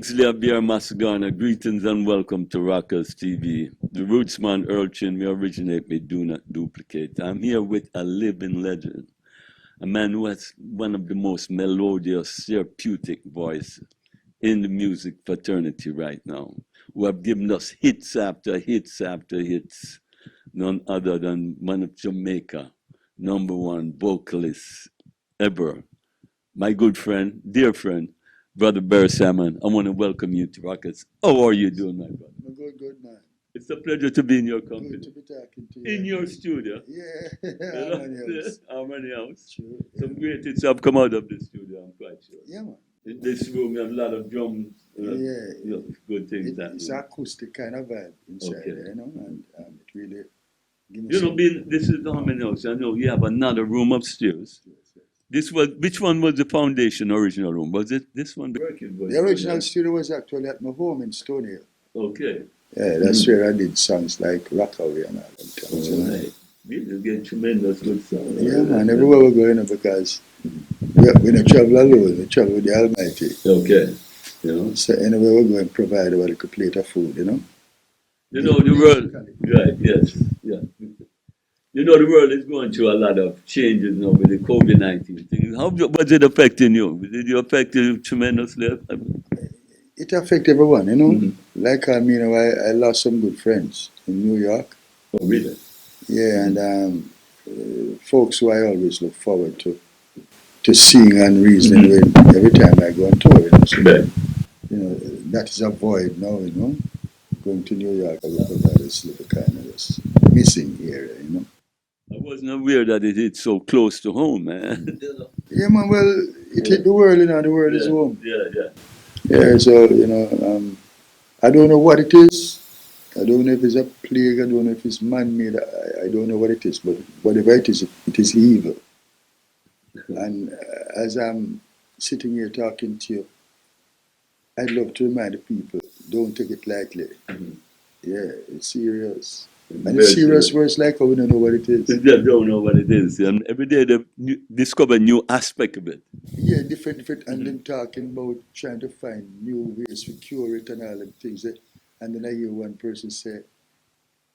Kingsley Abir Masagana, greetings and welcome to Rockers TV. The Rootsman Urchin, me originate, me do not duplicate. I'm here with a living legend, a man who has one of the most melodious, therapeutic voices in the music fraternity right now, who have given us hits after hits after hits, none other than one of Jamaica, number one vocalist ever, my good friend, dear friend, Brother Beres Hammond. I want to welcome you to Rockets. How are you doing, my brother? I'm good, good, man. It's a pleasure to be in your company. Good to be talking to you. In your studio. Yeah, You know, Harmony House. Harmony House. True. Some great hits have come out of the studio, I'm quite sure. Yeah, man. In this room, we have a lot of drums, Yeah. good things. It's acoustic kind of vibe inside Okay. there, you know, and it really gives me You know, some... this is the Harmony House. I know you have another room upstairs. Yes. Which one was the foundation original room? Was it this one? The original studio was actually at my home in Stony Hill. Okay. Yeah, that's where I did songs like Rockaway and all them things. You know? Right. You get tremendous good songs. Yeah, man, everywhere we go, you know, because we don't travel alone, we travel with the Almighty. Okay. You know? So anywhere we go and provide a little plate of food, you know? You know, the world, right, yes, yeah. You know, the world is going through a lot of changes now with the COVID-19 thing. How was it affecting you? Did it affect you tremendously? It affects everyone, you know. Mm-hmm. Like me, you know, I lost some good friends in New York. Oh, really? Yeah, and folks who I always look forward to seeing and reasoning with every time I go on tour. You know, so, you know, that is a void now, you know. Going to New York, I look at this little kind of this missing area, you know. I wasn't aware that it hit so close to home, man. Yeah, man, well, it hit the world, you know, the world is home. Yeah. Yeah, so, you know, I don't know what it is. I don't know if it's a plague, I don't know if it's man-made, I don't know what it is, but whatever it is evil. And as I'm sitting here talking to you, I'd love to remind the people, don't take it lightly. Mm-hmm. Yeah, it's serious. And it's serious where it's like, oh, we don't know what it is. They don't know what it is. And every day they discover a new aspect of it. Yeah, different, and then talking about trying to find new ways to cure it and all them things. And then I hear one person say,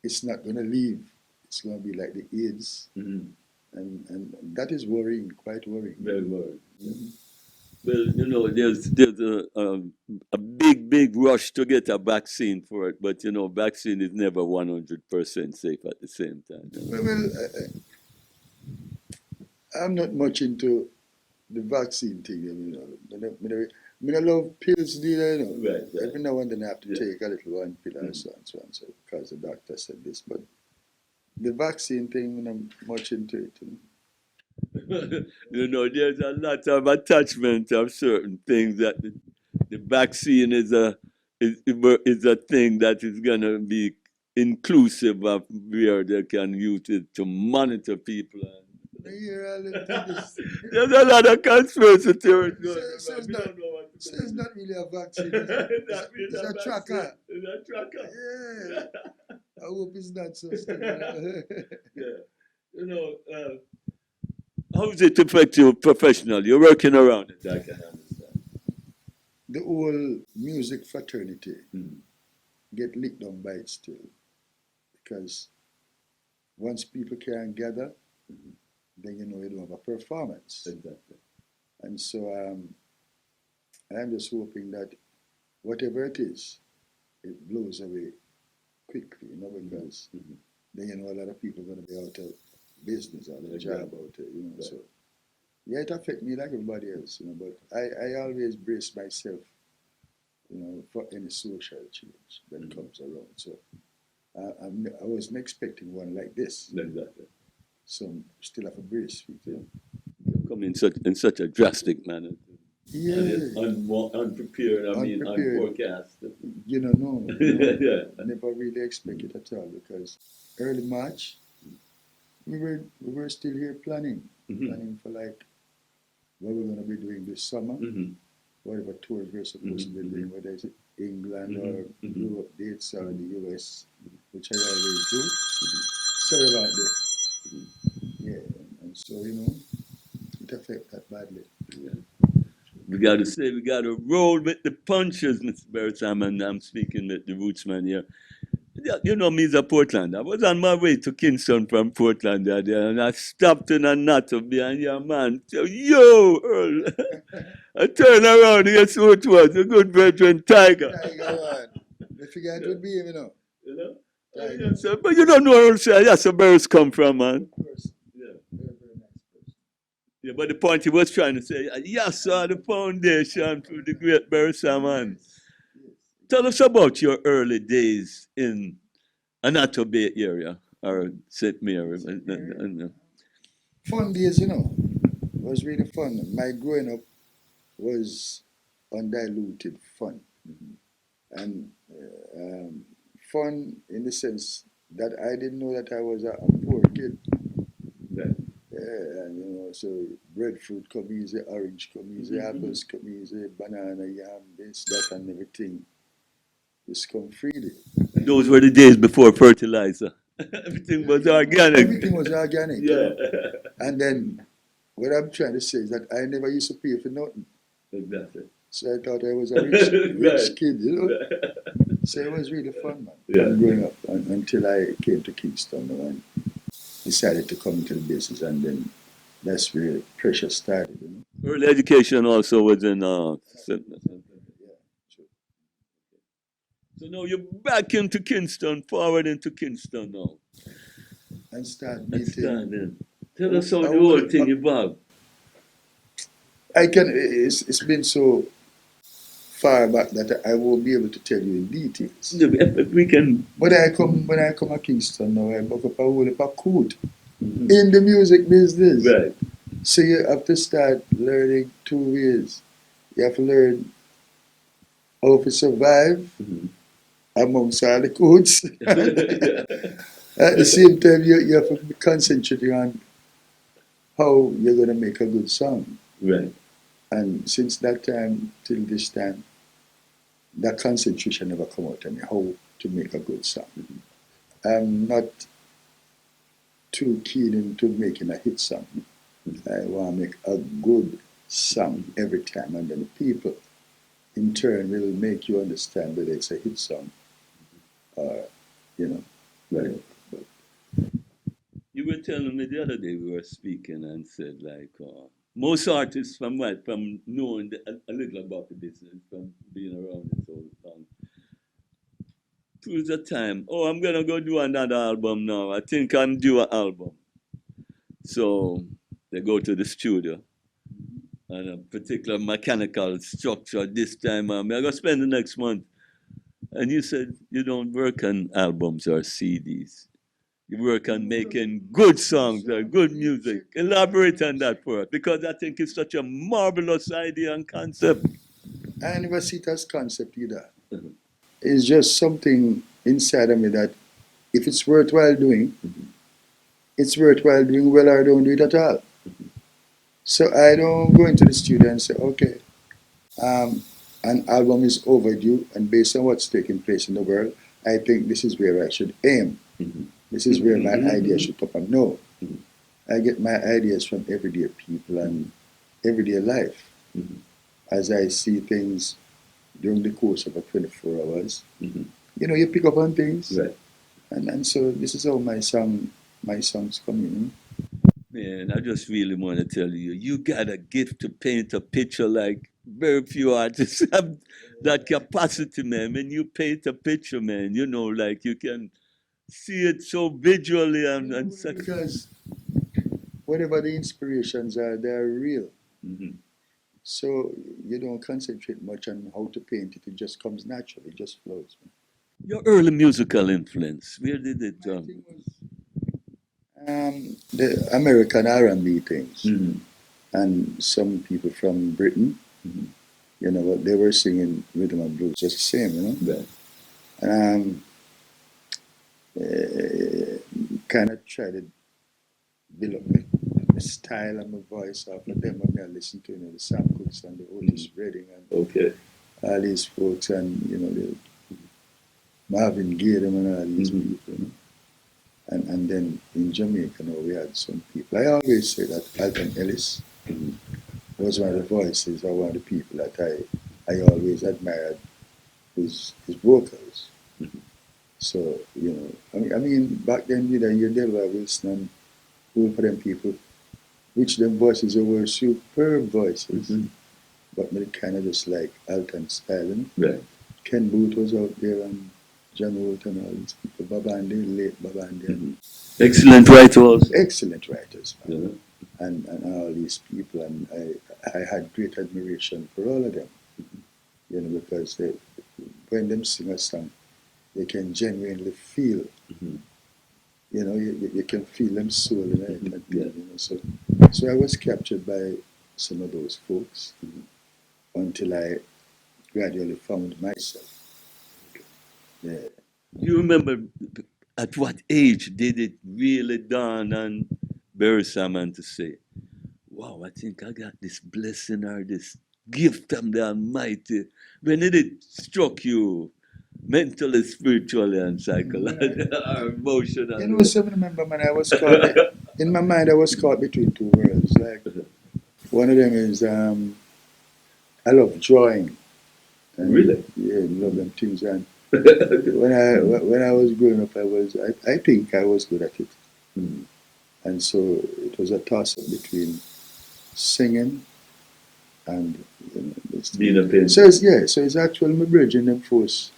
it's not going to leave. It's going to be like the AIDS. Mm-hmm. And that is worrying, quite worrying. Very worrying. Mm-hmm. Well, you know, there's a big rush to get a vaccine for it, but you know, vaccine is never 100% safe at the same time. Well, I'm not much into the vaccine thing, you know. I mean, I love pills, you know. Right. Every now and then I have to take a little one pill and so on, so because the doctor said this. But the vaccine thing, I'm much into it. You know. You know, there's a lot of attachment of certain things that the vaccine is a thing that is gonna be inclusive of where they can use it to monitor people. There's a lot of conspiracy theories. So it's not really a vaccine. It's a tracker. It's a tracker. Yeah. I hope it's not so still. Yeah. You know, how does it affect you professionally? You're working around it, I can understand. The whole music fraternity get licked down by it still. Because once people can't gather, then you know you don't have a performance. Exactly. And so I'm just hoping that whatever it is, it blows away quickly, you know, because then you know a lot of people are going to be out of business or their job out there, you know. So yeah, it affects me like everybody else, you know, but I always brace myself, you know, for any social change that comes around. So I wasn't expecting one like this. Exactly. So still have a brace for it, you know. You come in such a drastic manner. Yeah. And it's unprepared, unforecast. You know, no. Yeah. I never really expect it at all because early March, we were still here planning for like what we're going to be doing this summer, whatever tours we're supposed to be doing, whether it's England or Europe dates or the US, which I always do. Sorry about this. Yeah, and so, you know, it affects that badly. Yeah. We got to say, we got to roll with the punches, Mr. Beres. I'm speaking with the Rootsman here. Yeah, you know me as a Portland. I was on my way to Kingston from Portland the other day, and I stopped in a natter behind your man. So, yo, Earl. I turned around, guess who it was? A good brethren, Tiger. Tiger, man. The figure it would be him, you know. You know? Tiger. So, but you don't know where else that's where Beres come from, man. Good person. Yeah. Very, very nice person. Yeah, but the point he was trying to say, yes, sir, the foundation for the great Beres, man. Yes. Tell us about your early days in Anato Bay area or St. Mary. Fun days, you know. It was really fun. My growing up was undiluted fun. And fun in the sense that I didn't know that I was a poor kid. Yeah. And, you know, so breadfruit come easy, orange come easy, apples come easy, banana, yam, this, that, and everything. Just come freely. Those were the days before fertilizer. Everything was organic. Everything was organic. Yeah. You know? And then what I'm trying to say is that I never used to pay for nothing. Exactly. So I thought I was a rich kid, you know. So it was really fun, man. Yeah. Growing up until I came to Kingston and decided to come into the business, and then that's where pressure started. You know? Early education also was in Yeah, true. so now you're back into Kingston, forward into Kingston now. And start That's meeting. standing. Tell us how the whole thing evolved. It's been so far back that I won't be able to tell you in details. We can. When I come to Kingston now, I buck up a whole heap of code in the music business. Right. So you have to start learning 2 ways. You have to learn how to survive amongst all the codes. At the same time, you have to be concentrating on how you're going to make a good song. Right. And since that time till this time, that concentration never come out of me, how to make a good song. I'm not too keen into making a hit song. I want to make a good song every time, and then the people in turn will make you understand whether it's a hit song or, you know. Right. You were telling me the other day we were speaking and said like most artists from knowing a little about the business, from being around it so long, choose a time. Oh, I'm gonna go do another album now. I think I'm due an album. So they go to the studio and a particular mechanical structure this time. I'm gonna spend the next month. And you said you don't work on albums or CDs. You work on making good songs or good music. Elaborate on that for us, because I think it's such a marvelous idea and concept. I never see it as concept either. It's just something inside of me that if it's worthwhile doing, it's worthwhile doing well, or I don't do it at all. So I don't go into the studio and say, okay, an album is overdue, and based on what's taking place in the world, I think this is where I should aim. This is where my idea should come from. No, I get my ideas from everyday people and everyday life. As I see things during the course of a 24 hours, you know, you pick up on things. Right. And so this is how my songs come in. Man, I just really want to tell you, you got a gift to paint a picture like very few artists have that capacity, man. When you paint a picture, man, you know, like you can see it so visually and because whatever the inspirations are, they're real. So you don't concentrate much on how to paint it. It just comes naturally. It just flows. Your early musical influence, where did it My thing was the American R&B things, and some people from Britain. You know what they were singing rhythm and blues, just the same, you know. Right. And kind of try to build up my style and my voice off of them when I listen to, you know, the Sam Cooks and the Otis Redding and all these folks, and you know the Marvin Gaye and all these people, you know. And then in Jamaica, you know, we had some people. I always say that Alton Ellis was one of the voices or one of the people that I always admired his vocals. Mhm. So, I mean back then you did Delva Wilson and all for them people, which them voices were superb voices. Mhm. But me kind of just like Alton style, Right. Ken Booth was out there and John Holt and all these people, Babandi, late Babandi, Mhm. Excellent writer also. excellent writers, man. Yeah. And all these people, and I had great admiration for all of them, because when them sing a song, they can genuinely feel, Mhm. you can feel them soul in it, Mhm. and Yeah. so I was captured by some of those folks until I gradually found myself. Yeah. You remember at what age did it really dawn on Beres Hammond to say, wow, I think I got this blessing or this gift from the Almighty? When did it struck you mentally, spiritually, and psychologically, or emotionally? So I remember, man, I was caught, in my mind, I was caught between two worlds. Like, one of them is, I love drawing. And, Really? yeah, love them things. And when I was growing up, I think I was good at it. Mhm. And so it was a toss up between singing and this thing. Being a painter. So it's actually my bridge and them forced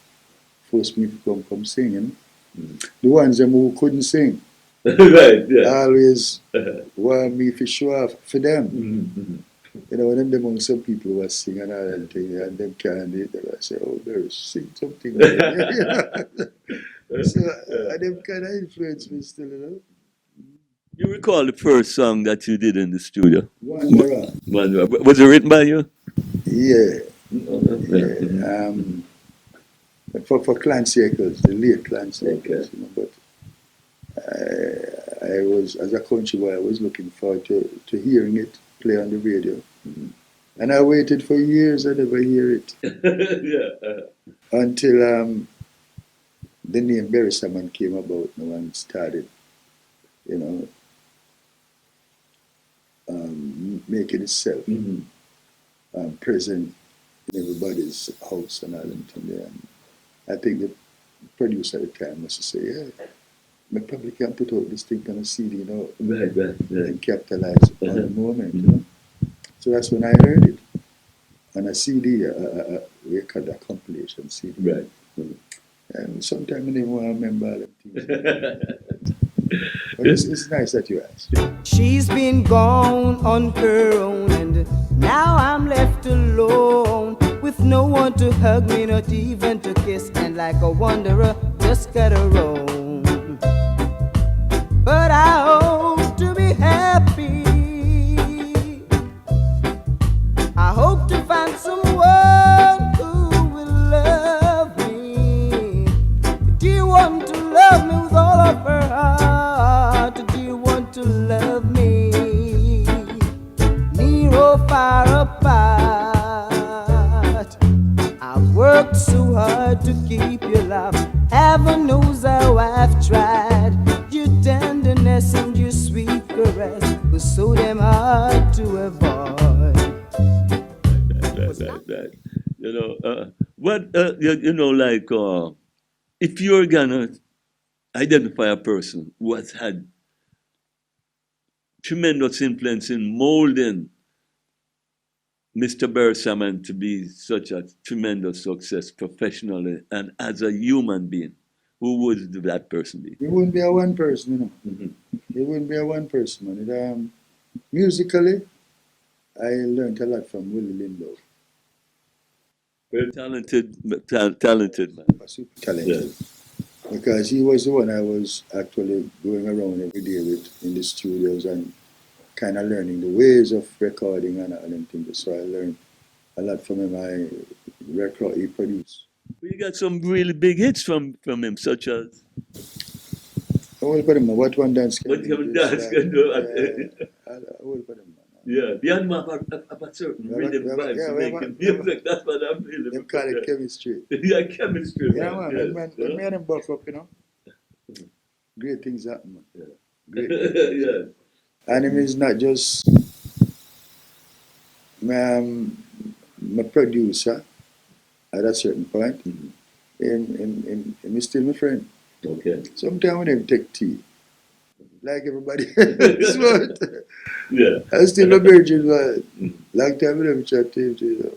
me to come singing. Mhm. The ones them who couldn't sing Right, yeah. always want me to show off for them. Mhm. When them among some people who are singing and all that thing, and them can't do it, I say, oh, Beres, sing something. So them kind of influenced me still. You recall the first song that you did in the studio? Wanderer. Was it written by you? Yeah, Yeah. yeah. For Clancy Eccles, the late Clancy Eccles, but I was, as a country boy, I was looking forward to hearing it play on the radio. Mhm. And I waited for years, I never hear it. Yeah. Until the name Beres Hammond came about now and started, you know, making itself Mhm. present in everybody's house and all that thing there. And I think the producer at the time must say, yeah, I probably can put out this thing on a CD, Right. and capitalize on the moment. So that's when I heard it on a CD, a record, a compilation CD. Right. And sometimes I didn't want to remember all the things. But it's nice that you asked. She's been gone on her own, and now I'm left alone with no one to hug me, not even to kiss, and like a wanderer, just gotta roam. But I hope to be happy. I hope to find someone who will love me. Do you want to love me with all of her heart? Do you want to love me near or far apart? I've worked so hard to keep your love. Heaven knows how I've tried. Your tenderness and your sweet caress was so damn hard to avoid. That. Like if you're gonna identify a person who has had tremendous influence in molding Mr. Beres Hammond to be such a tremendous success professionally and as a human being, who would that person be? It wouldn't be a one person, Mhm. It wouldn't be a one person, man. Musically, I learned a lot from Willie Lindow. Very talented man. Super talented. Because he was the one I was actually going around every day with in the studios and kind of learning the ways of recording and things. So I learned a lot from him. I record he produced. We got some really big hits from him, such as What one dance can What do? Can Dance Can Do. I will put him. Yeah, the animal have a certain rhythm vibe to making music. That's what I'm feeling. Them call it chemistry. Yeah, chemistry. Yeah, Man. man. Yes. When me and them buck up, great things happen, man. Yeah. Great things. Yes. And him is not just my producer at a certain point, him is still my friend. Okay. Sometimes when him take tea, like everybody else, but Yeah. I still a virgin, but long time when him chat to him,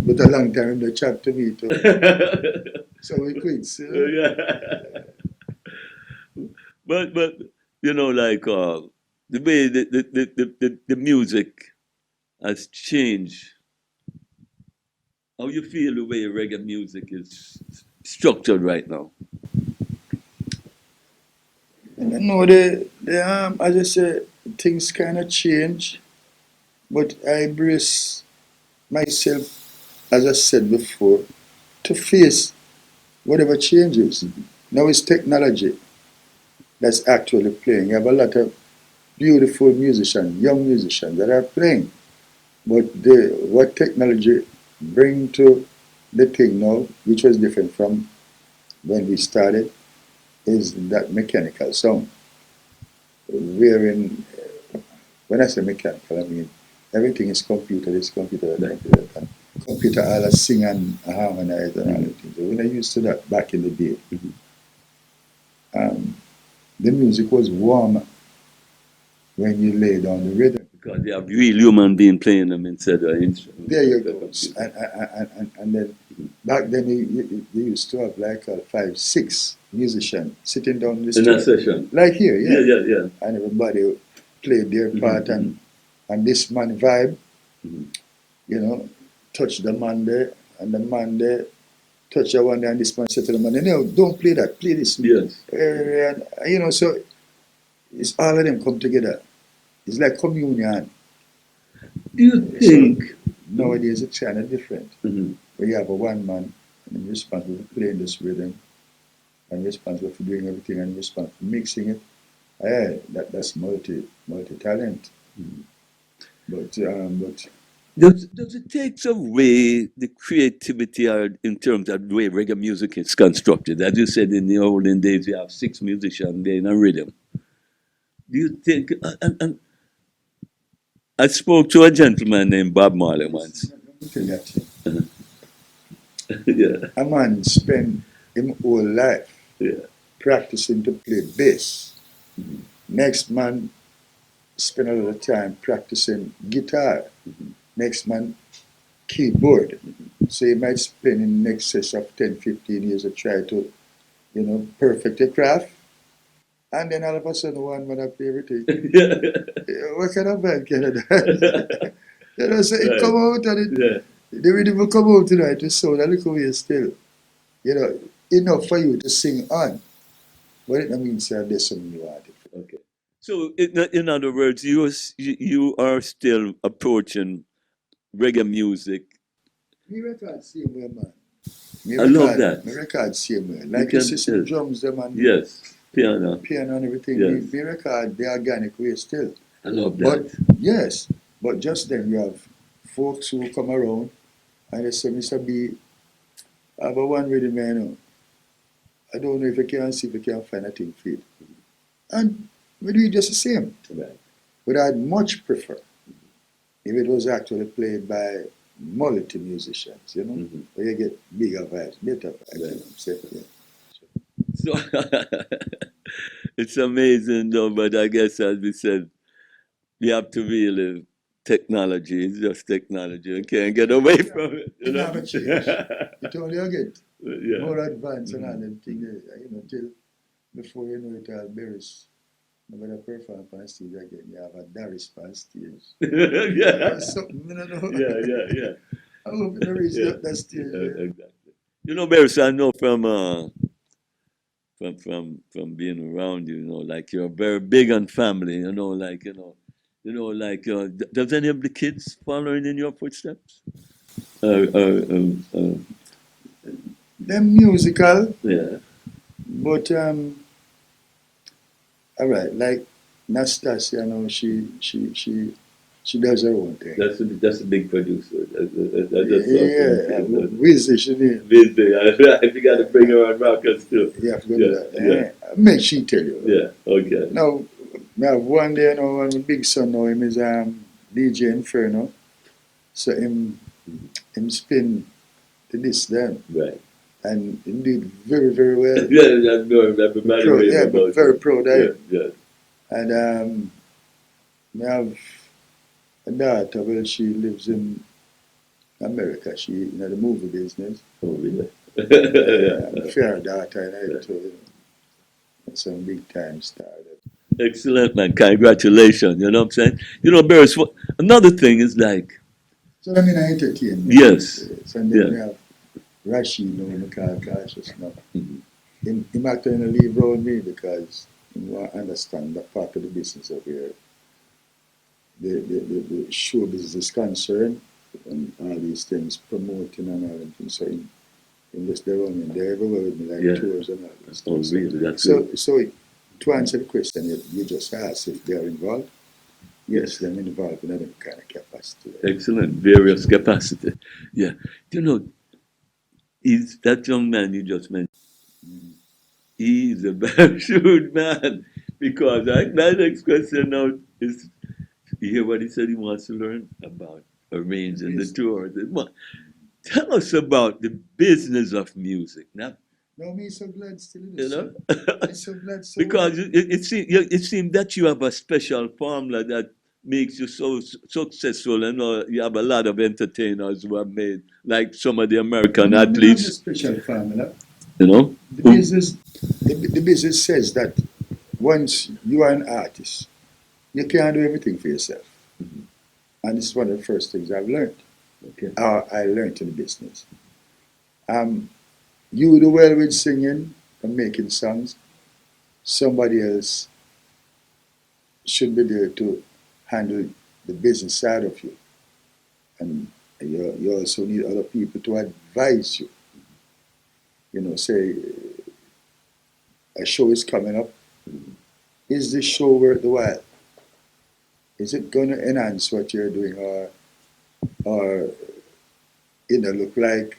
but a long time him chat to me too. So we quits, Yeah. But you know, like the way the music has changed. How you feel the way reggae music is structured right now? No, as I say, things kind of change, but I brace myself, as I said before, to face whatever changes. Now it's technology that's actually playing. You have a lot of beautiful musicians, young musicians that are playing, but what technology bring to the thing now, which was different from when we started, is that mechanical sound. Wherein, when I say mechanical, I mean everything is computer, and computer all sing and harmonize and all the things. When I used to that back in the day, um, the music was warmer when you lay down the rhythm. Because they have real human being playing them instead of instrument. There you go. And then back then you used to have like 5, 6 musicians sitting down in the In a studio. session. Like here, yeah. Yeah. And everybody played their part and this man vibe, you know, touch the man there and the man there touch the one there and this man said to the man, no, don't play that, play this. Yes. And, you know, so it's all of them come together. It's like communion. Do you think Nowadays it's kind of different. mm-hmm. Where you have a one man and he's responsible for playing this rhythm and responsible for doing everything and responsible for mixing it. That's multi talent. But Does it take away the creativity or in terms of the way reggae music is constructed? As you said, in the olden days, you have 6 musicians there in a rhythm. Do you think? And I spoke to a gentleman named Bob Marley once. let me tell you that thing. Yeah, A man spend his whole life yeah. practicing to play bass. Next man spend a lot of time practicing guitar. Next man keyboard. So you might spend in excess of 10, 15 years to try to, perfect a craft. And then all of a sudden one man play everything. What kind of band can that? So it Right. come out and Yeah. the rhythm will come out tonight to sound a little way still. Enough for you to sing on. But it means there's something you want. Okay. So, in other words, you are still approaching reggae music. Me record same way, man. Me I love that. Me record same way. Like you see some drums them and Yes, piano. piano and everything. Yes. Me record the organic way still. I love But that. yes, but just then you have folks who come around and they say, Mr. B, I have a one ready man. I don't know if I can see if I can find a thing for it. And we do it just the same. Right. But I'd much prefer if it was actually played by multi musicians, where you get bigger vibes, better vibes. Right. You know what I'm saying? Yeah. So it's amazing, though. But I guess, as we said, you have to really technology. It's just technology. You can't get away from it. It never change. It only get Yeah. more advanced and all them things, till before you know it all, Beres. I'm going to perform on stage again. You have a Darius on stage. Yeah. Something, I don't know. Yeah. I hope it reach Yeah. that stage. Yeah. Exactly. Beres, I know from being around you, like you're very big on family, does any of the kids following in your footsteps? Uh, They're musical, yeah. but all right, like Nastasia, she does her own thing. That's a big producer. Yeah, Wizzy, she did. Busy. If you got to bring her on rockers too. You have to go do that. Make she tell you. Yeah. Okay. Now, one day, one big son now, him is DJ Inferno. So him spin to this then. Right. And he did very, very well. Yeah, I know everybody Proud, rave yeah, about but very it. proud of him. Yeah. And I have a daughter, well, she lives in America. She in the movie business. Oh, really? I'm fair daughter, and I too, some big time star. Excellent, man. Congratulations. You know what I'm saying? You know, Beres, another thing is like, So I mean, I entertain. yes. And then Yeah. we have Rashid, you know, because cautious now. Mhm. Him actually leave around me because he want to understand that part of the business of where the show business is concerned and all these things, promoting and all them things. So he just there on me. They're everywhere with me, like Yeah. tours and all this Oh, stuff. really? That's So to answer the question, you just asked if they're involved. Yes, they're involved in other kind of capacity. excellent. Various capacity. Yeah. You know, he's that young man you just mentioned. He's a very shrewd man because my next question now is you hear what he said he wants to learn about arranging the Yes. tours. Tell us about the business of music. Now, No, me so glad still in you this. know, I'm so glad so because it seems that you have a special formula that makes you so successful, and you have a lot of entertainers who have made like some of the American no, we don't have a athletes. special formula. You know, The business, the business says that once you are an artist, you can't do everything for yourself. And this is one of the first things I've learned. Okay. I learned in the business. You do well with singing and making songs. Somebody else should be there to handle the business side of you. And you also need other people to advise you. You know, say a show is coming up. Is this show worth the while? Is it going to enhance what you're doing, or look like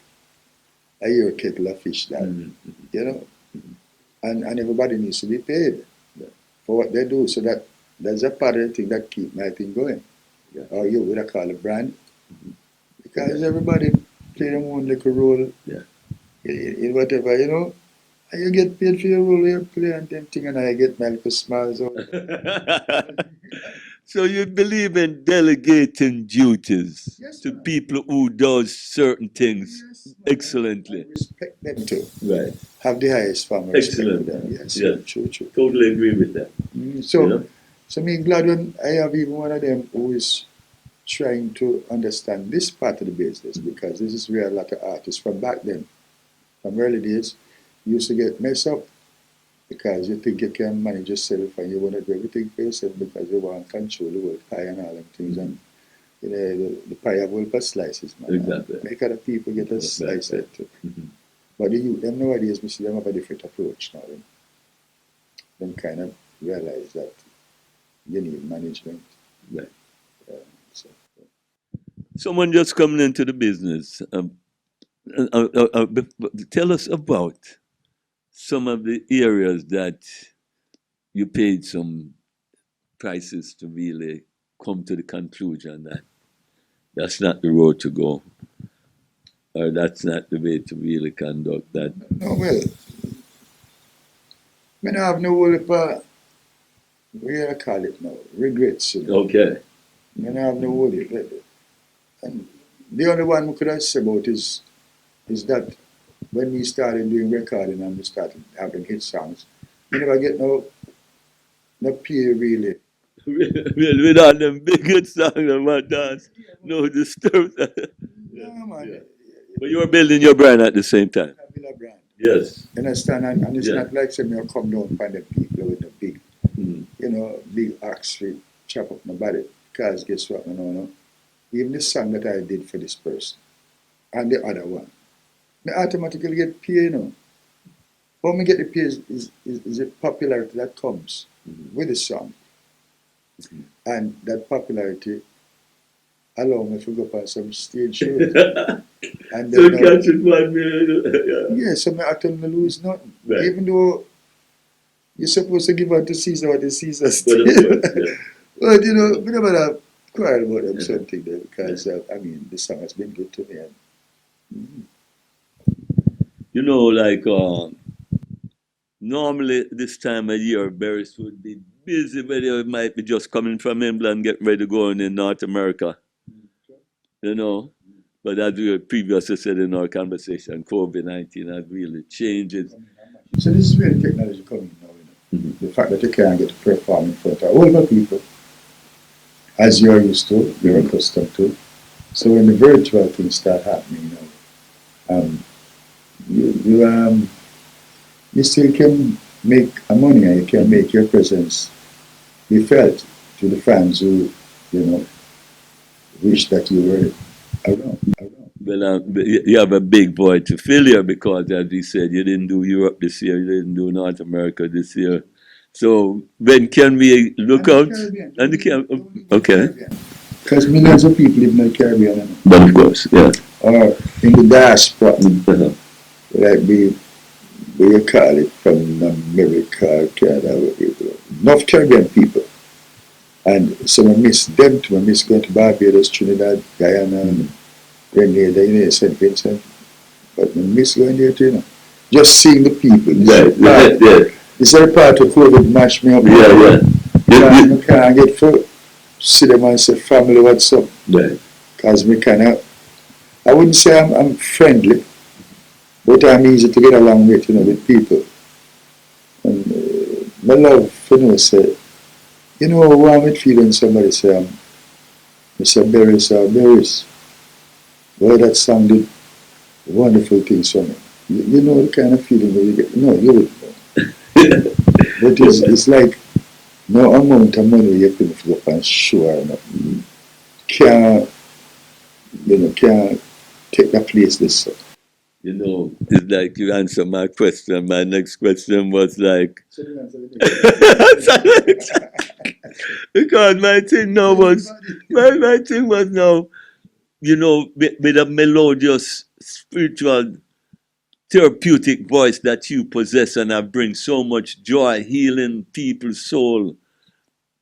a year kettle of fish that you know? And everybody needs to be paid for what they do. So that's a part of the thing that keep my thing going. Yeah. Or you would call it brand. Because everybody play their own little role in whatever, you know. And you get paid for your role you play and them thing, and I get my little smiles out. So you believe in delegating duties Yes, to ma'am. people who does certain things Yes, ma'am. excellently. I respect them too. Right. Have the highest form of respect for Excellent. them. Yes, Yeah. true. Totally agree with that. So, You know? so me glad when I have even one of them who is trying to understand this part of the business, because this is where a lot of artists from back then, from early days, used to get messed up because you think you can manage yourself and you want to do everything for yourself because you want to control the whole pie and all them things. And you know, the pie have all but slices, man. Exactly. Make other people get a slice of it too. But the youth, them nowadays, we see them have a different approach now. Them kind of realize that you need management. Right. So. Someone just coming into the business. Tell us about some of the areas that you paid some prices to really come to the conclusion that that's not the road to go, or that's not the way to really conduct that. No, well, I don't have no whole heap of, what do you call it now, regrets. You know? Okay. I don't have no whole heap. And the only one we could have said about is that when we started doing recording and we started having hit songs, we never get no pay really. Well, with all them big good songs about dance, no disturb. No, man. Yeah. But you were building your brand at the same time. I build a brand. Yes. You understand? And it's Yeah. not like saying you come down find the people with the big, you know, big axe to chop up my body. Because guess what, no. Even the song that I did for this person and the other one, I automatically get paid, you know. How me get the pay is the popularity that comes with the song. And that popularity allow me to go up on some stage shows. And So then, catch it 1 million. yeah, so I tell me lose nothing. Right. Even though you're supposed to give out to Caesar what the Caesar But still. of course, yeah. But you know, we never have cry about them something there because I mean the song has been good to me. And, You know, like normally this time of year, Beres would be busy, but they might be just coming from England, getting ready to go on in North America. You know, but as we previously said in our conversation, COVID-19 has really changed it. so this is where the technology coming now. You know, the fact that you can't get to perform in front of older people, as you're used to, you're accustomed to. So when the virtual things start happening now, you you still can make a money and you can make your presence be felt to the fans who, you know, wish that you were around. Well, you have a big void to fill here because, as we said, you didn't do Europe this year, you didn't do North America this year. So when can we look out? And the Caribbean. Okay. Because millions of people live in the Caribbean. You know? But of course, yeah. Or in the diaspora, Uh-huh. like what you call it, from America, Canada, enough Caribbean people. And so I miss them too. I miss going to Barbados, Trinidad, Guyana, and Grenada, you know, St. Vincent. But I miss going there too, you know. Just seeing the people. This is a part of COVID mashed me up. I can't get to see them and say, family, what's up? Because me I wouldn't say I'm friendly, but I'm easy to get along with, you know, with people. And my love, you know, say, you know, warm it feeling somebody say, Mr. Beres or Beres. Boy, that song did wonderful things for me. You know the kind of feeling that you get. No, you would know. But it's like no amount of money you can put up and show or nothing. Can't take the place this way. You know, it's like you answer my question. My next question was like, because my thing now was, my thing was now, you know, with a melodious, spiritual, therapeutic voice that you possess and that brings so much joy, healing people's soul,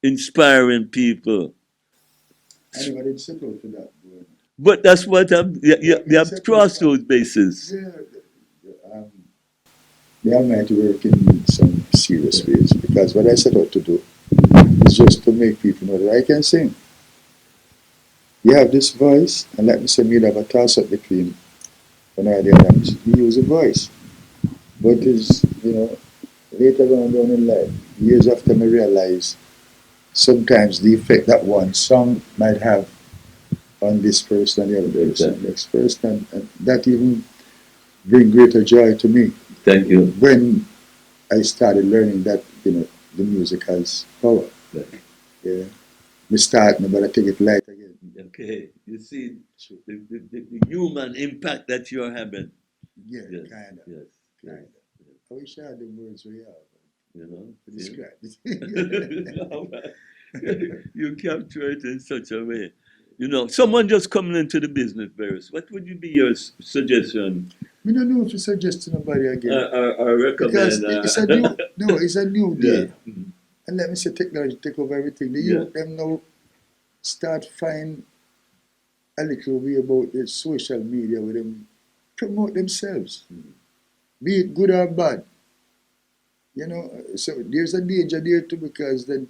inspiring people. Anybody did simple for that. But that's what you have to cross those bases. Yeah, I'm going to work in some serious ways because what I set out to do is just to make people know that I can sing. You have this voice, and let me say, me have a toss up between one or the other. You use a voice. But it's, you know, later on down in life, years after I realize sometimes the effect that one song might have on this person and the other person, next person, and that even bring greater joy to me. Thank you. When I started learning that, you know, the music has power. Yeah. Me start, but I take it light again. Okay, you see the human impact that you're having. Yeah, Yes, kind of. yes, Kind of. I wish I had the words we have you know. to describe it. You capture it in such a way. You know, someone just coming into the business, Beres, what would you be your suggestion? We don't know if you suggest to nobody again. I recommend. Because it's a new, no, it's a new day. Yeah. And let me say technology take over everything. The youth them now start find a little way about the social media with them promote themselves. Be it good or bad. You know, so there's a danger there too because then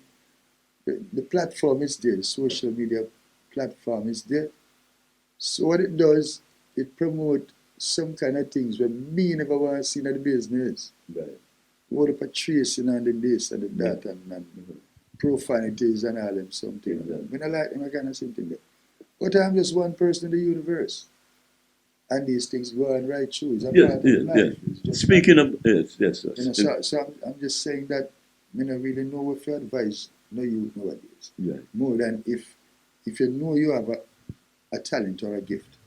the platform is there, the social media platform is there. So what it does, it promote some kind of things where me never want to see in the business. Right. What up a tracing and the this and the that and profanities and all them something. When I like them, I kind of something there. But I'm just one person in the universe. And these things go on right through. It's a part of life. Speaking of, yes. You know, so I'm just saying that I don't really know what your advice no youth nowadays. Yeah. More than if you know you have a talent or a gift,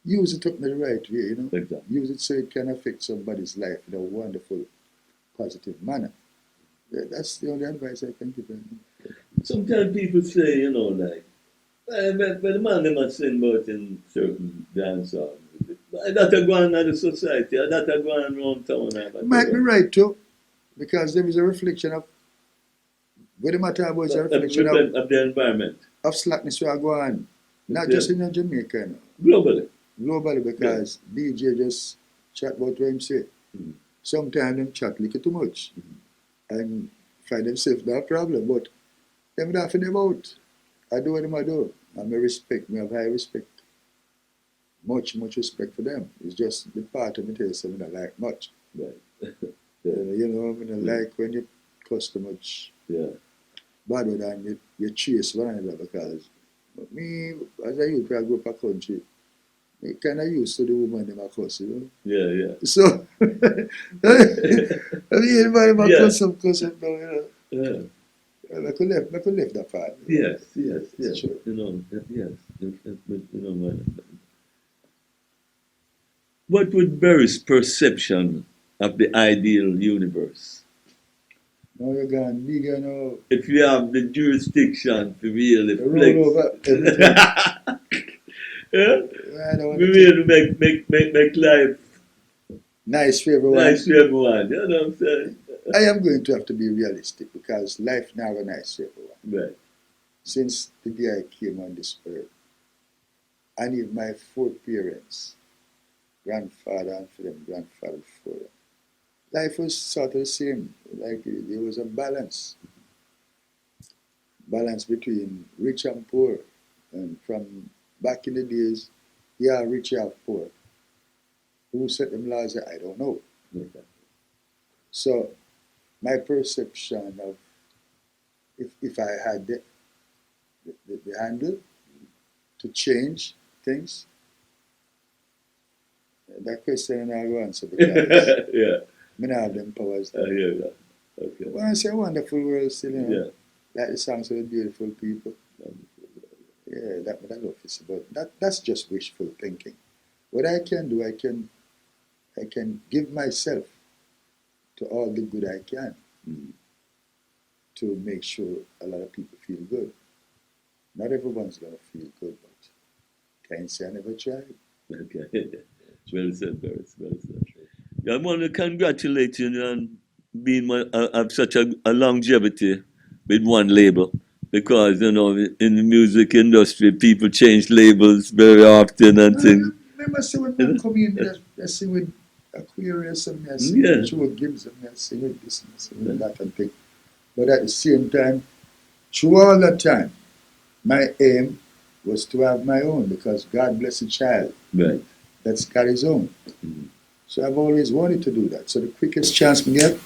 use it up in the right way, you know. Exactly. Use it so it can affect somebody's life in a wonderful, positive manner. That's the only advice I can give them. Sometimes people say, you know, like, but the man they must sing about in certain dance songs. That are going on in the society, that are going around town. Might be right too, because there is a reflection of what the matter about is a reflection of the environment. of slackness we are going, not Yeah. just in Jamaica, you know, Globally. globally, because DJ just chat about what him say. Mhm. Sometimes them chat little too much and find themselves no problem, but them not for them out. I do what them I do. And me respect, me have high respect. Much respect for them. It's just the part of me tell you something I like much. Right. You know, I mean, I like when you cuss too much Yeah. bad than you chase one another because me, as a youth, I grew up a country, me kind of used to the woman them a cuss, you know. Yeah, yeah. So, I mean, anybody might Yeah. cuss up now, you Yeah. know. I could left that part. You know. Yes. Sure. You know, yes. But, you know, man. What would Beres' perception of the ideal universe? Now you're gone big, you know. If you have the jurisdiction to really You flex. roll over everything. Yeah? I don't want We to really make life nice for everyone. nice to everyone. You know what I'm saying? I am going to have to be realistic because life never nice for everyone. Right. Since the day I came on this earth, I need my four parents, grandfather and for them, grandfather before them. Life was sort of the same. Like there was a balance between rich and poor. And from back in the days, yeah, rich and poor. Who set them laws? I don't know. Okay. So my perception of if I had the handle to change things, that question I will answer because Yeah. I don't have them powers. I hear that. Okay. When I say wonderful world still, you know, Yeah. like the songs of the beautiful people. Yeah, that what I love is about that's just wishful thinking. What I can do, I can give myself to all the good I can Mhm. to make sure a lot of people feel good. Not everyone's gonna feel good, but can't say I never tried. Okay. Well said, Beres. Well said. I want to congratulate you on being of such a longevity with one label. Because, you know, in the music industry, people change labels very often and things. Remember, see when I come in, I sing with Aquarius and I sing Yeah. with Joe Gibbs and I sing with this and I sing with that and thing. But at the same time, through all that time, my aim was to have my own because God bless a child Right. that's got his own. Mhm. So I've always wanted to do that. So the quickest chance we get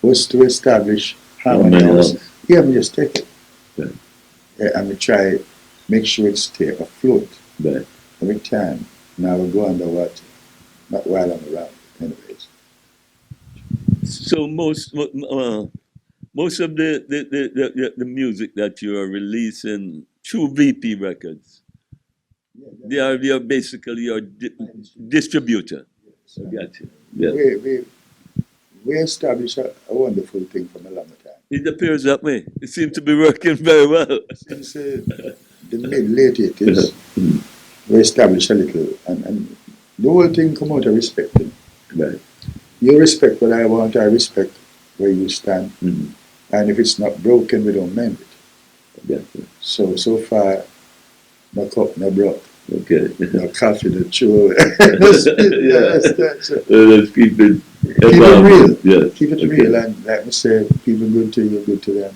was to establish Hammond Hammond House. House. Yeah, we just take it. Right. Yeah, and we try make sure it stay afloat Right. every time. Now we go underwater, not while I'm around. Anyways, So most of the music that you are releasing through VP Records, they are basically your distributor. I got you. Yeah. we established a wonderful thing from a long time. It appears that way. It seems to be working very well. Since the late 80s, we established a little, and the whole thing come out of respect. Right. You respect what I want, I respect where you stand. Mhm. And if it's not broken, we don't mend it. Yeah. So far, no cup, no broke, Okay. no coffee, no chew. Let's Keep it real. Yeah. Keep it real. And like we say, people good to you, good to them.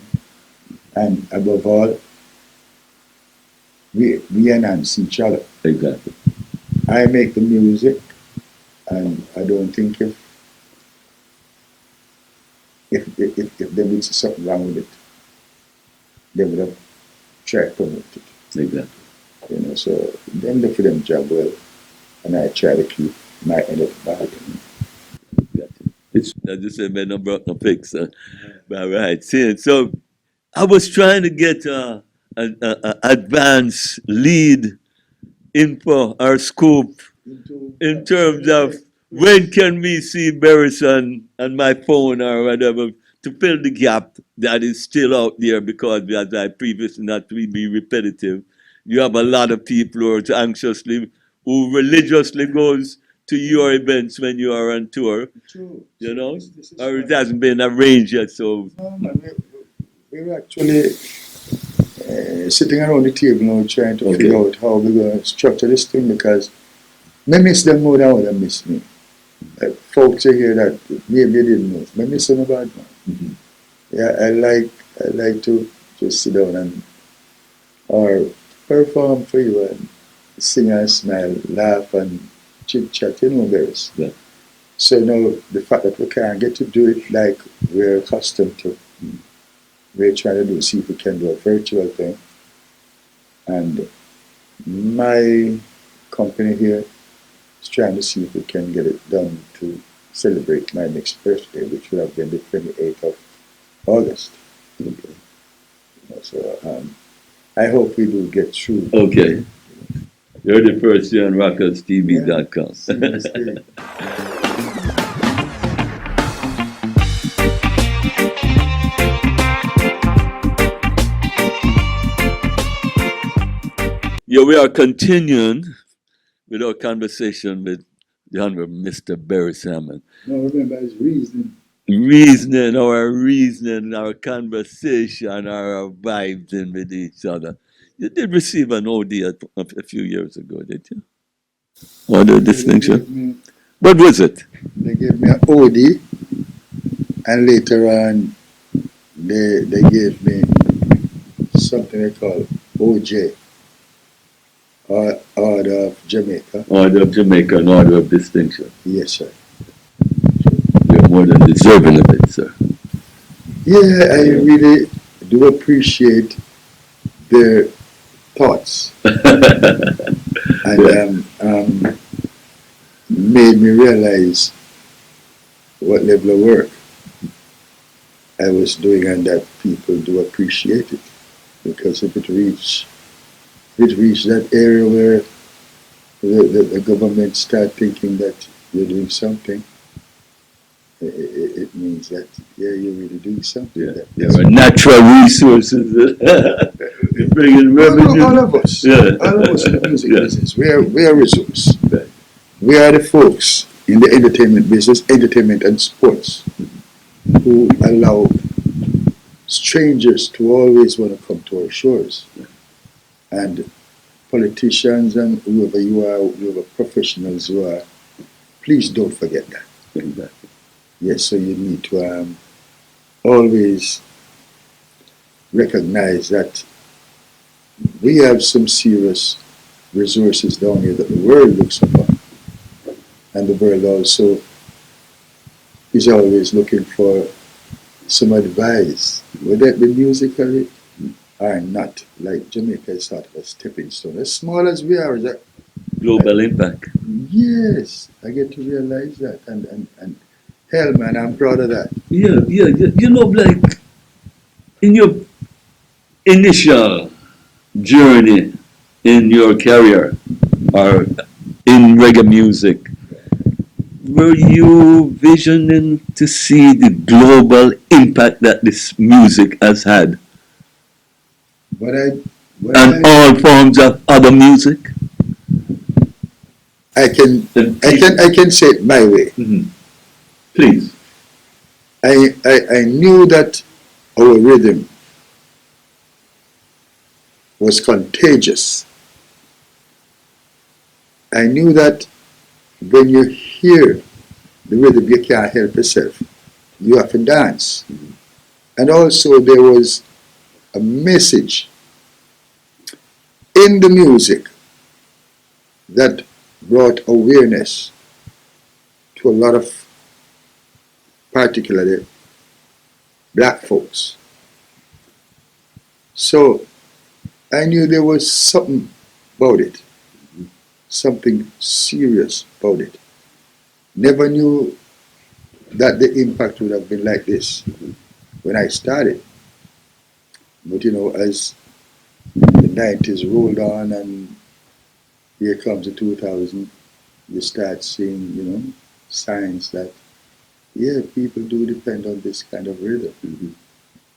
And above all, we enhance each other. Exactly. I make the music, and I don't think if there was something wrong with it, they would have tried to promote it. Exactly. You know, so them look for them job well, and I try to keep my end of the bargain. Gotcha. It's as you said, man, no broke no fix. All right. See, so I was trying to get a advanced lead info or scoop in terms of when can we see Beres on my phone or whatever to fill the gap that is still out there because as I previously not to be repetitive, you have a lot of people who are anxiously who religiously goes to your events when you are on tour, True. you know, This is or it fun. hasn't been arranged yet. So No, man, we're actually sitting around the table now trying to figure out how we're going to structure this thing because I miss them more than what they miss me. Folks here that maybe they didn't know. I miss them about man. Mm-hmm. Yeah, I like to just sit down and or perform for you and sing and smile, laugh and chit chat, Beres. Yeah. So now the fact that we can't get to do it like we're accustomed to, we're trying to see if we can do a virtual thing. And my company here is trying to see if we can get it done to celebrate my next birthday, which would have been the 28th of August. Okay. So I hope we do get through. Okay. You're the first here on RockersTV.com. Seriously. Yeah, we are continuing with our conversation with the Honorable Mr. Beres Hammond. No, remember his reasoning. Reasoning, our conversation, our vibes in with each other. You did receive an OD a few years ago, did you? Or the distinction? What was it? They gave me an OD, and later on, they gave me something they call OJ, Order of Jamaica. Order of Jamaica, an order of distinction. Yes, sir. You're more than deserving of it, sir. Yeah, I really do appreciate their thoughts. And made me realize what level of work I was doing and that people do appreciate it. Because if it reach that area where the government start thinking that you're doing something, it means that, yeah, you're really doing something. Yeah, there are natural resources. You're bringing revenue. All of us. Yeah. All of us in the music business. We are a resource. Right. We are the folks in the entertainment business, entertainment and sports, who allow strangers to always want to come to our shores. And politicians and whoever you are, whoever professionals you are, please don't forget that. Exactly. Yes, so you need to always recognize that we have some serious resources down here that the world looks upon. And the world also is always looking for some advice, whether it be musically or not. Like Jamaica is sort of a stepping stone. As small as we are, that Global impact. yes, I get to realize that. And hell, man, I'm proud of that. Yeah. You know, like in your initial journey in your career or in reggae music, were you visioning to see the global impact that this music has had and all forms of other music? I can say it my way. Mm-hmm. Please. I knew that our rhythm was contagious. I knew that when you hear the rhythm, you can't help yourself. You have to dance. And also there was a message in the music that brought awareness to a lot of, particularly, black folks. So I knew there was something about it, something serious about it. Never knew that the impact would have been like this when I started. But you know, as the 90s rolled on and here comes the 2000, you start seeing, you know, signs that, yeah, people do depend on this kind of rhythm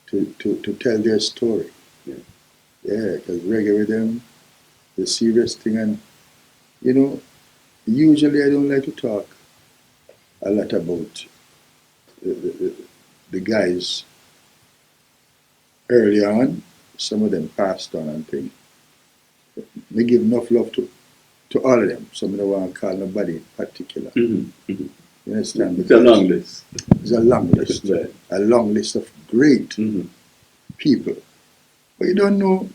to tell their story. Yeah, because reggae rhythm, the serious thing, and you know, usually I don't like to talk a lot about the guys early on, some of them passed on and things. We give enough love to all of them. Some of them want to call nobody in particular. You understand? It's a long list. It's a long list. Right. A long list of great people. But you don't know,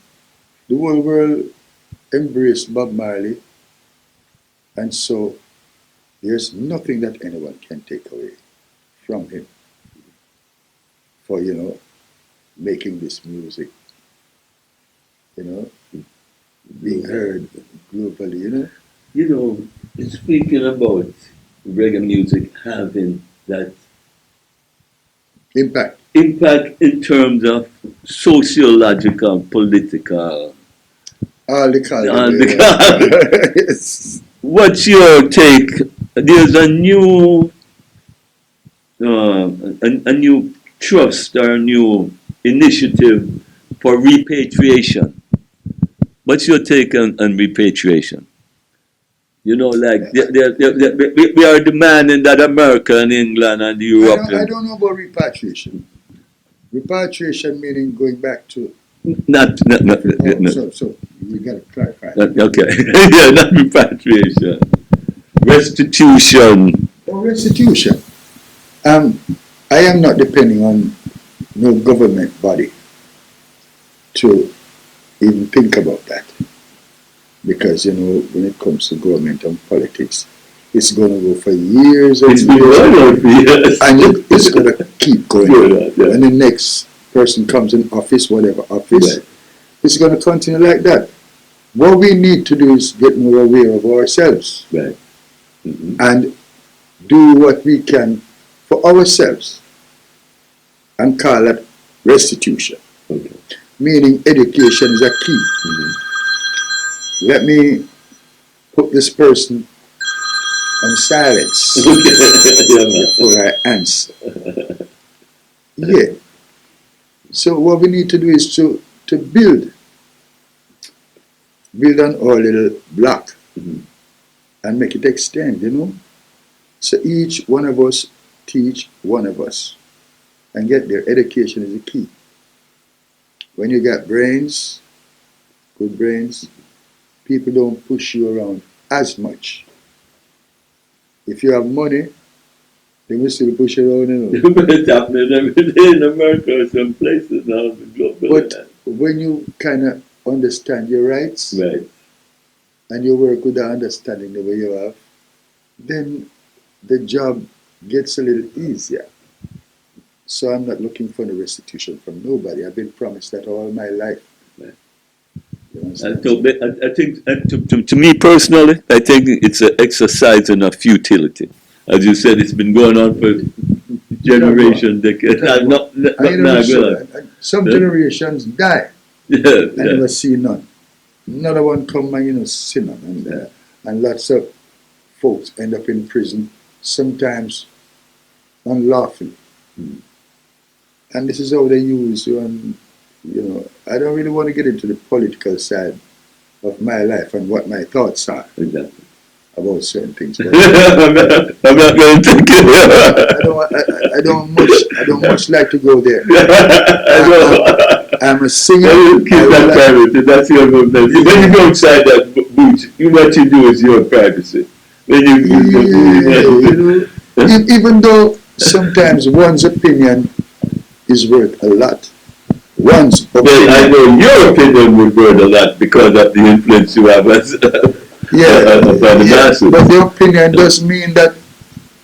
the whole world embraced Bob Marley, and so there's nothing that anyone can take away from him for, making this music, being heard globally, Speaking about reggae music having that impact. impact in terms of sociological, political. All the color. All the Yes. What's your take? There's a new a new trust or a new initiative for repatriation. What's your take on repatriation? We are demanding that America and England and Europe. I don't know about repatriation. Repatriation meaning going back to. Not. So you got to clarify. Okay. Yeah, not repatriation. Restitution. Or restitution. I am not depending on no government body to even think about that. Because, when it comes to government and politics, it's going to go for years and It's been going on for years. And it's going to keep going. When the next person comes in office, whatever office, it's going to continue like that. What we need to do is get more aware of ourselves. Right. And do what we can for ourselves. And call that restitution. Okay. Meaning education is a key. Let me put this person on silence before I answer. Yeah. So what we need to do is to build on our little block and make it extend, So each one of us teach one of us and get there. Education is the key. When you got brains, good brains, people don't push you around as much. If you have money, they will still push you around. It's happening every day in America or some places now. But when you kind of understand your rights, right, and you work with the understanding the way you have, then the job gets a little easier. So I'm not looking for the restitution from nobody. I've been promised that all my life. Right. I think to me personally, I think it's an exercise in a futility. As you said, it's been going on for generations, decades. Some generations die. I never see none. Another one come and see none. And lots of folks end up in prison, sometimes unlawfully. And this is how they use you. And I don't really want to get into the political side of my life and what my thoughts are about certain things. But I'm not going to take it. I don't much like to go there. I'm a singer. Keep that private. That's your movement. When you go inside that booth, what you do is your privacy. Even though sometimes one's opinion is worth a lot. One's opinion. Well, I know your opinion would worth a lot because of the influence you have as upon the masses. But the opinion doesn't mean that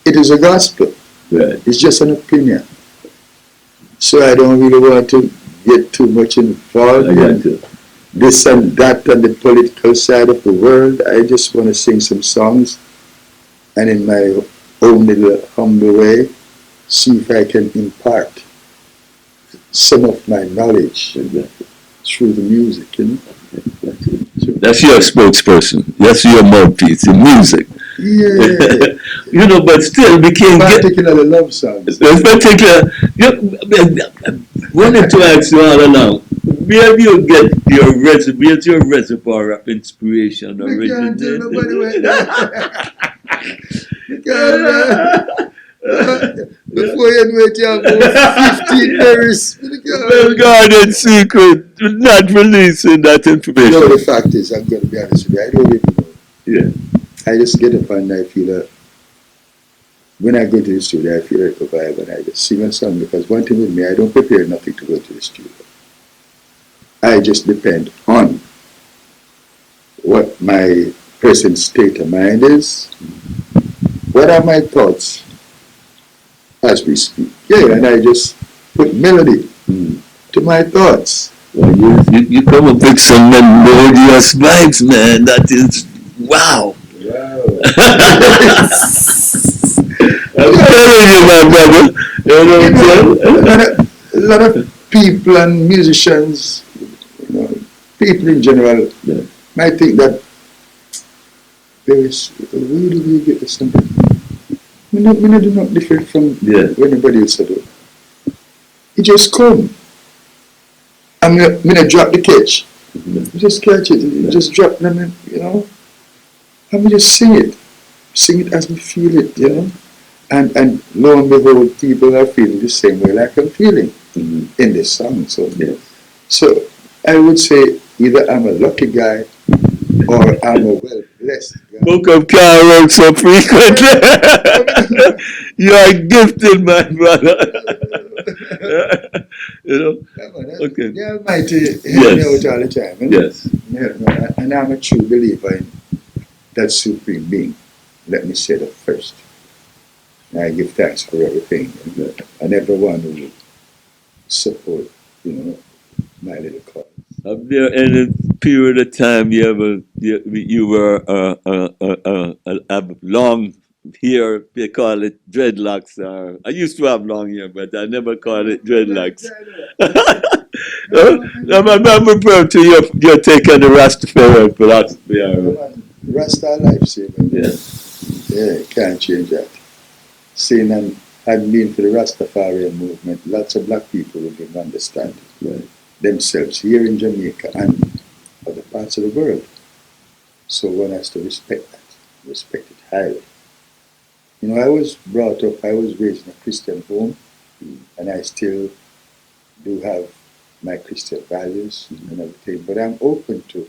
it is a gospel. Right. It's just an opinion. So I don't really want to get too much involved in this and that and the political side of the world. I just want to sing some songs and in my own little humble way see if I can impart some of my knowledge through the music, That's your spokesperson. That's your mouthpiece in music. Yeah. But still we can't particularly love songs. Wanted to ask you all along, where do you get where's your reservoir of inspiration We can't tell originated? nobody where we can't, before you know it, you have about 15 Beres. Well guarded secret. not releasing that You information. know, the fact is, I'm going to be honest with you, I don't even know. Yeah. I just get up and I feel that when I go to the studio, I feel like a vibe and I just sing a song because one thing with me, I don't prepare nothing to go to the studio. I just depend on what my present state of mind is. What are my thoughts as we speak? Yeah, and I just put melody to my thoughts. Well, you come up with some melodious vibes, man. That is wow. Wow. I'm telling you, my brother. You know what I'm saying? A lot of people and musicians, you know, people in general, might think that there is, where do we get this something? We do not different from what anybody else do. It just come. I'm gonna drop the catch. You just catch it. You just drop them, you know. And we just sing it. Sing it as we feel it, you know. And lo and behold, people are feeling the same way like I'm feeling in this song. So, so I would say either I'm a lucky guy or I'm a well blessed guy. Book of Carol so frequently. You are gifted, my brother. You know? Okay. The Almighty help me out all the time. You know? Yes. Yeah, and I'm a true believer in that supreme being. Let me say that first. And I give thanks for everything and everyone who support, you know, my little cause. Have there any period of time you were have long hair? They call it dreadlocks. I used to have long hair, but I never called it dreadlocks. I'm referring to your take on the Rastafarian philosophy. Rasta lifesaver. Yeah, can't change that. Seeing and having been for the Rastafarian movement, lots of black people will didn't understand themselves here in Jamaica and other parts of the world. So one has to respect that, respect it highly. You know, I was brought up, I was raised in a Christian home, and I still do have my Christian values and everything, but I'm open to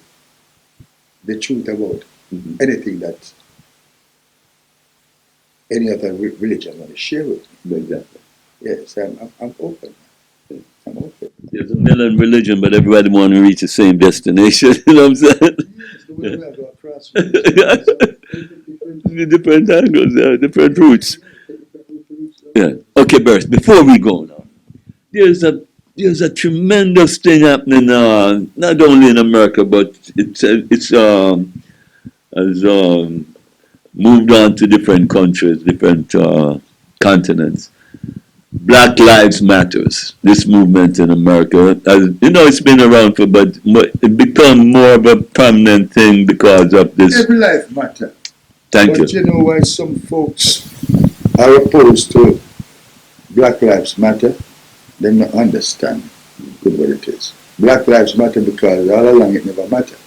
the truth about anything that any other religion want to share with me. Exactly. Yes, I'm open. I'm open. There's a million religion, but everybody want to reach the same destination. You know what I'm saying? Yes, the way we have got crossroads. Different angles, different routes. Yeah. Okay, Beres, before we go now, there's a tremendous thing happening not only in America, but it's has moved on to different countries, different continents. Black Lives Matters, this movement in America, you know, it's been around for, but it become more of a prominent thing because of this. Every life matter. Thank you. But you know why some folks are opposed to Black Lives Matter? They don't understand good what it is. Black Lives Matter because all along it never mattered.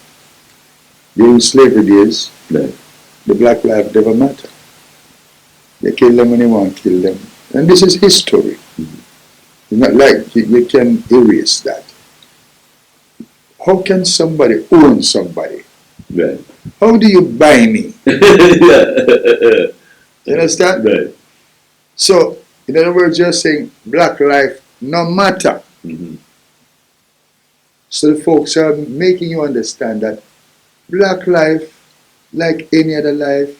During slavery days, the black life never matter. They kill them when they want to kill them. And this is history. It's not like you can erase that. How can somebody own somebody? Right. How do you buy me? You understand? Right. So, in other words, you're saying black life no matter. So the folks are making you understand that black life, like any other life,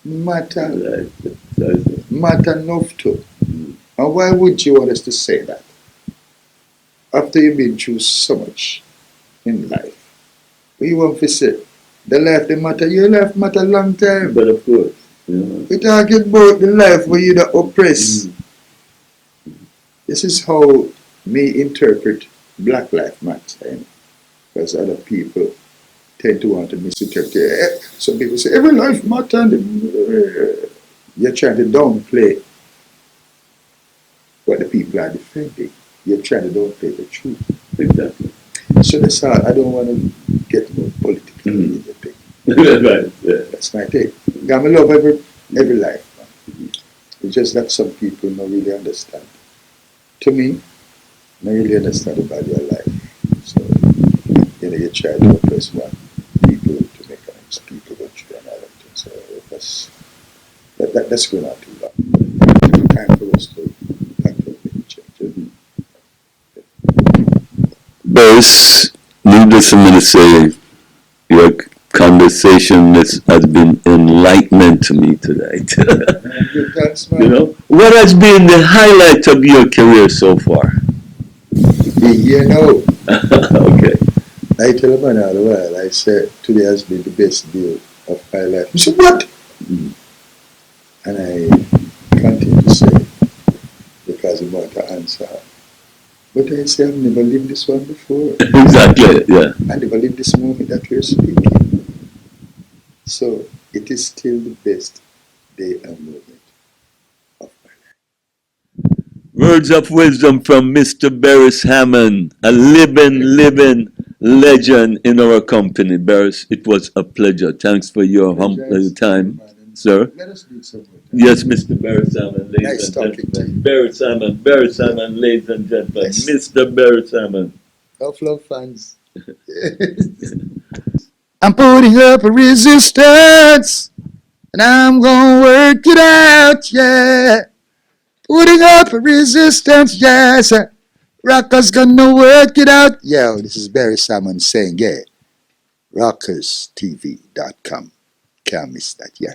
matter. Matter enough too. And why would you want us to say that? After you've been through so much in life. You want to say, the life that matter, your life matter a long time. But of course. Yeah. We're talking about the life where you're the oppressed. This is how me interpret black life matter. Because other people tend to want to misinterpret it. Some people say, every life matter. You're trying to downplay what the people are defending. You're trying to downplay the truth. Exactly. So that's how I don't want to get more political in the thing. Right. Yeah. That's my take. I love every life. It's just that some people don't really understand. To me, I really understand about your life. So, you try to oppress one people to make the next people go through another thing. So that's going on too long. Time for us to make change. Beres, needless for me to say, your conversation has been enlightenment to me today. Good, thanks, man. You know, what has been the highlight of your career so far? You know, Okay. I tell a man all the while, I said, today has been the best day of my life. He said, what? And I continue to say, because I'm about to answer. But I say, I've never lived this one before. Exactly, yeah. I never lived this moment that we're speaking. So it is still the best day and moment of my life. Words of wisdom from Mr. Beres Hammond, a living legend in our company. Beres, it was a pleasure. Thanks for your time, sir. Let us do some more time. Yes, Mr. Beres Hammond, ladies Nice and talking to gentlemen. you. Beres Hammond, ladies and gentlemen. Yes. Mr. Beres Hammond. Tough love fans. I'm putting up a resistance, and I'm gonna work it out, yeah. Putting up a resistance, yes. Rockers gonna work it out. Yo, this is Barry Salmon saying, yeah. RockersTV.com. Can't miss that, yeah.